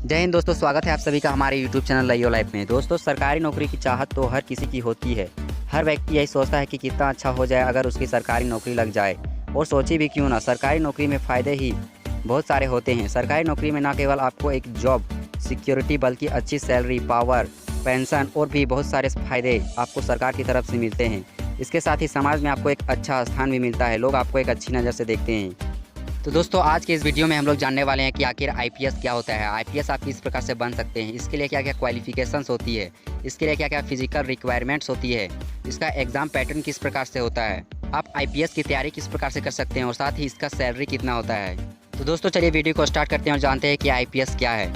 जय हिंद दोस्तों, स्वागत है आप सभी का हमारे यूट्यूब चैनल लाइयो लाइफ में। दोस्तों, सरकारी नौकरी की चाहत तो हर किसी की होती है। हर व्यक्ति यही सोचता है कि कितना अच्छा हो जाए अगर उसकी सरकारी नौकरी लग जाए। और सोची भी क्यों ना, सरकारी नौकरी में फ़ायदे ही बहुत सारे होते हैं। सरकारी नौकरी में न केवल आपको एक जॉब सिक्योरिटी बल्कि अच्छी सैलरी, पावर, पेंशन और भी बहुत सारे फ़ायदे आपको सरकार की तरफ से मिलते हैं। इसके साथ ही समाज में आपको एक अच्छा स्थान भी मिलता है, लोग आपको एक अच्छी नज़र से देखते हैं। तो दोस्तों, आज के इस वीडियो में हम लोग जानने वाले हैं कि आखिर आईपीएस क्या होता है, आईपीएस आप किस प्रकार से बन सकते हैं, इसके लिए क्या क्या क्वालिफिकेशंस होती है, इसके लिए क्या क्या फिजिकल रिक्वायरमेंट्स होती है, इसका एग्ज़ाम पैटर्न किस प्रकार से होता है, आप आईपीएस की तैयारी किस प्रकार से कर सकते हैं और साथ ही इसका सैलरी कितना होता है। तो दोस्तों, चलिए वीडियो को स्टार्ट करते हैं और जानते हैं कि आईपीएस क्या है।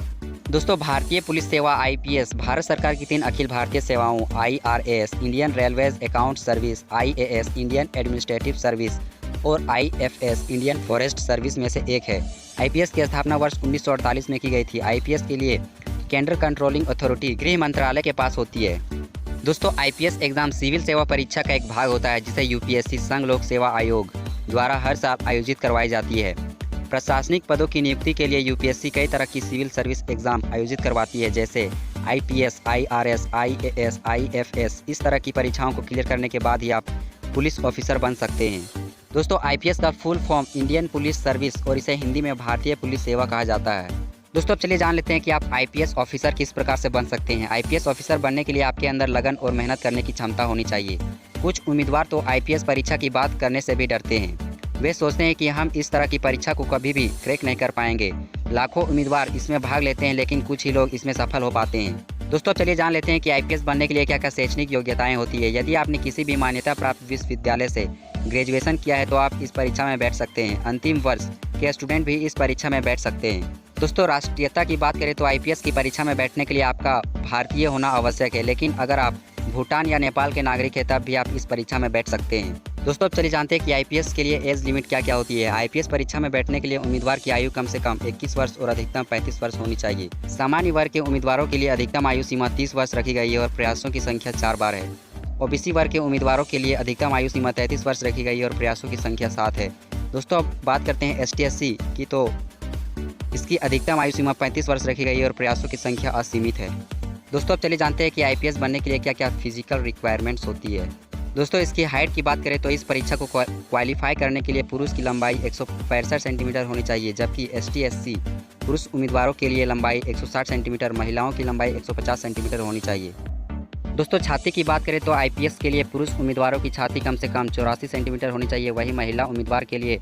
दोस्तों, भारतीय पुलिस सेवा आईपीएस भारत सरकार की 3 अखिल भारतीय सेवाओं IRS Indian railways account service, IAS Indian administrative service और आईएफएस इंडियन फॉरेस्ट सर्विस में से एक है। आईपीएस की स्थापना वर्ष 1948 में की गई थी। आईपीएस के लिए केंद्र कंट्रोलिंग अथॉरिटी गृह मंत्रालय के पास होती है। दोस्तों, आईपीएस एग्जाम सिविल सेवा परीक्षा का एक भाग होता है जिसे यूपीएससी संघ लोक सेवा आयोग द्वारा हर साल आयोजित करवाई जाती है। प्रशासनिक पदों की नियुक्ति के लिए यूपीएससी कई तरह की सिविल सर्विस एग्जाम आयोजित करवाती है, जैसे आईपीएस, आईआरएस, आईएएस, आईएफएस। इस तरह की परीक्षाओं को क्लियर करने के बाद ही आप पुलिस ऑफिसर बन सकते हैं। दोस्तों, आईपीएस का full form Indian police service और इसे हिंदी में भारतीय पुलिस सेवा कहा जाता है। दोस्तों, अब चलिए जान लेते हैं कि आप आईपीएस ऑफिसर किस प्रकार से बन सकते हैं। आईपीएस ऑफिसर बनने के लिए आपके अंदर लगन और मेहनत करने की क्षमता होनी चाहिए। कुछ उम्मीदवार तो आईपीएस परीक्षा की बात करने से भी डरते हैं। वे सोचते हैं कि हम इस तरह की परीक्षा को कभी भी क्रैक नहीं कर पाएंगे। लाखों उम्मीदवार इसमें भाग लेते हैं लेकिन कुछ ही लोग इसमें सफल हो पाते हैं। दोस्तों, चलिए जान लेते हैं कि आईपीएस बनने के लिए क्या क्या शैक्षणिक योग्यताएं होती है। यदि आपने किसी भी मान्यता प्राप्त विश्वविद्यालय से ग्रेजुएशन किया है तो आप इस परीक्षा में बैठ सकते हैं। अंतिम वर्ष के स्टूडेंट भी इस परीक्षा में बैठ सकते हैं। दोस्तों, राष्ट्रीयता की बात करें तो आईपीएस की परीक्षा में बैठने के लिए आपका भारतीय होना आवश्यक है, लेकिन अगर आप भूटान या नेपाल के नागरिक हैं तब भी आप इस परीक्षा में बैठ सकते हैं। दोस्तों, अब चलिए जानते हैं कि आईपीएस के लिए एज लिमिट क्या क्या होती है। आईपीएस परीक्षा में बैठने के लिए उम्मीदवार की आयु कम से कम 21 वर्ष और अधिकतम 35 वर्ष होनी चाहिए। सामान्य वर्ग के उम्मीदवारों के लिए अधिकतम आयु सीमा 30 वर्ष रखी गई है और प्रयासों की संख्या 4 बार है। ओबीसी वर्ग के उम्मीदवारों के लिए अधिकतम आयु सीमा 33 वर्ष रखी गई है और प्रयासों की संख्या 7 है। दोस्तों, अब बात करते हैं एसटी/एससी की, तो इसकी अधिकतम आयु सीमा 35 वर्ष रखी गई है और प्रयासों की संख्या असीमित है। दोस्तों, अब चलिए जानते हैं कि आईपीएस बनने के लिए क्या क्या फिजिकल रिक्वायरमेंट्स होती है। दोस्तों, इसकी हाइट की बात करें तो इस परीक्षा को क्वालिफाई करने के लिए पुरुष की लंबाई 165 सेंटीमीटर होनी चाहिए, जबकि एसटी/एससी पुरुष उम्मीदवारों के लिए लंबाई 160 सेंटीमीटर, महिलाओं की लंबाई 150 सेंटीमीटर होनी चाहिए। दोस्तों, छाती की बात करें तो आईपीएस के लिए पुरुष उम्मीदवारों की छाती कम से कम 84 सेंटीमीटर होनी चाहिए, वहीं महिला उम्मीदवार के लिए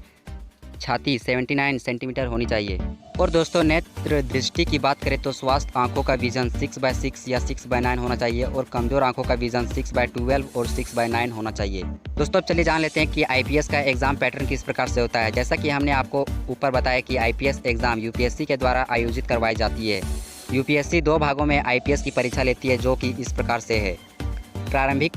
छाती 79 सेंटीमीटर होनी चाहिए। और दोस्तों, नेत्र दृष्टि की बात करें तो स्वास्थ्य आंखों का विजन 6/6 या 6/9 होना चाहिए और कमजोर आंखों का विजन 6/12 और 6/9 होना चाहिए। दोस्तों, अब चलिए जान लेते हैं कि आईपीएस का एग्जाम पैटर्न किस प्रकार से होता है। जैसा कि हमने आपको ऊपर बताया कि आईपीएस एग्जाम यूपीएससी के द्वारा आयोजित करवाई जाती है। यूपीएससी 2 भागों में आईपीएस की परीक्षा लेती है, जो कि इस प्रकार से है। प्रारंभिक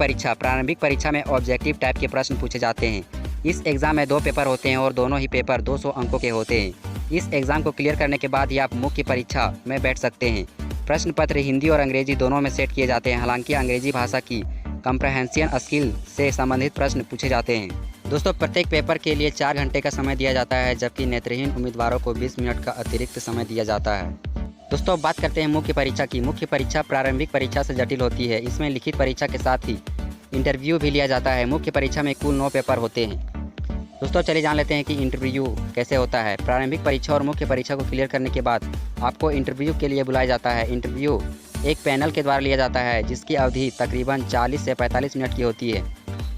परीक्षा में ऑब्जेक्टिव टाइप के प्रश्न पूछे जाते हैं। इस एग्ज़ाम में 2 पेपर होते हैं और दोनों ही पेपर 200 अंकों के होते हैं। इस एग्ज़ाम को क्लियर करने के बाद ही आप मुख्य परीक्षा में बैठ सकते हैं। प्रश्न पत्र हिंदी और अंग्रेजी दोनों में सेट किए जाते हैं। हालांकि अंग्रेजी भाषा की कम्प्रहेंशन स्किल से संबंधित प्रश्न पूछे जाते हैं। दोस्तों, प्रत्येक पेपर के लिए 4 घंटे का समय दिया जाता है, जबकि नेत्रहीन उम्मीदवारों को 20 मिनट का अतिरिक्त समय दिया जाता है। दोस्तों, बात करते हैं मुख्य परीक्षा की। मुख्य परीक्षा प्रारंभिक परीक्षा से जटिल होती है। इसमें लिखित परीक्षा के साथ ही इंटरव्यू भी लिया जाता है। मुख्य परीक्षा में कुल 9 पेपर होते हैं। दोस्तों, चलिए जान लेते हैं कि इंटरव्यू कैसे होता है। प्रारंभिक परीक्षा और मुख्य परीक्षा को क्लियर करने के बाद आपको इंटरव्यू के लिए बुलाया जाता है। इंटरव्यू एक पैनल के द्वारा लिया जाता है, जिसकी अवधि तकरीबन 40 से 45 मिनट की होती है।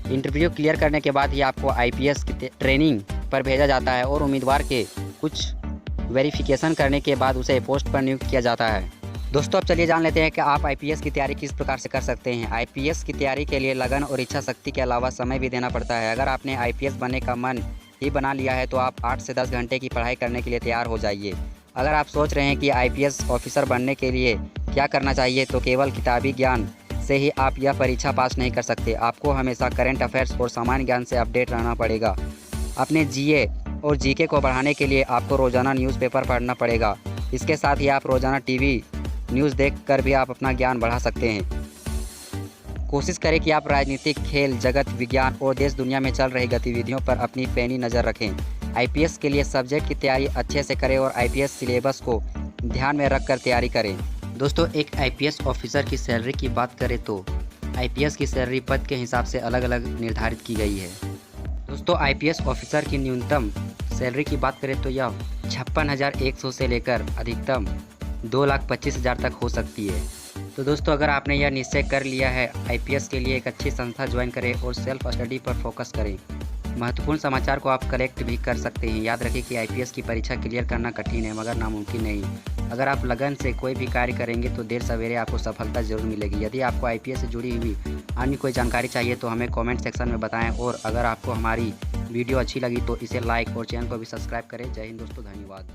इंटरव्यू क्लियर करने के बाद ही आपको आईपीएस की ट्रेनिंग पर भेजा जाता है और उम्मीदवार के कुछ वेरिफिकेशन करने के बाद उसे पोस्ट पर नियुक्त किया जाता है। दोस्तों, अब चलिए जान लेते हैं कि आप आईपीएस की तैयारी किस प्रकार से कर सकते हैं। आईपीएस की तैयारी के लिए लगन और इच्छा शक्ति के अलावा समय भी देना पड़ता है। अगर आपने आईपीएस बनने का मन ही बना लिया है तो आप 8 से 10 घंटे की पढ़ाई करने के लिए तैयार हो जाइए। अगर आप सोच रहे हैं कि आईपीएस ऑफिसर बनने के लिए क्या करना चाहिए, तो केवल किताबी ज्ञान से ही आप यह परीक्षा पास नहीं कर सकते। आपको हमेशा करंट अफेयर्स और सामान्य ज्ञान से अपडेट रहना पड़ेगा। अपने जीए और जीके को बढ़ाने के लिए आपको रोज़ाना न्यूज़पेपर पढ़ना पड़ेगा। इसके साथ ही आप रोज़ाना टीवी न्यूज़ देखकर भी आप अपना ज्ञान बढ़ा सकते हैं। कोशिश करें कि आप राजनीतिक, खेल जगत, विज्ञान और देश दुनिया में चल रही गतिविधियों पर अपनी पैनी नज़र रखें। आईपीएस के लिए सब्जेक्ट की तैयारी अच्छे से करें और आईपीएस सिलेबस को ध्यान में रखकर तैयारी करें। दोस्तों, एक आईपीएस ऑफिसर की सैलरी की बात करें तो आईपीएस की सैलरी पद के हिसाब से अलग अलग निर्धारित की गई है। दोस्तों, आईपीएस ऑफिसर की न्यूनतम सैलरी की बात करें तो यह 56,100 से लेकर अधिकतम 2,25,000 तक हो सकती है। तो दोस्तों, अगर आपने यह निश्चय कर लिया है आईपीएस के लिए एक अच्छी संस्था ज्वाइन करें और सेल्फ स्टडी पर फोकस करें। महत्वपूर्ण समाचार को आप कलेक्ट भी कर सकते हैं। याद रखें कि आईपीएस की परीक्षा क्लियर करना कठिन है मगर नामुमकिन नहीं। अगर आप लगन से कोई भी कार्य करेंगे तो देर सवेरे आपको सफलता जरूर मिलेगी। यदि आपको आईपीएस से जुड़ी हुई अन्य कोई जानकारी चाहिए तो हमें कमेंट सेक्शन में बताएं, और अगर आपको हमारी वीडियो अच्छी लगी तो इसे लाइक और चैनल को भी सब्सक्राइब करें। जय हिंद दोस्तों, धन्यवाद।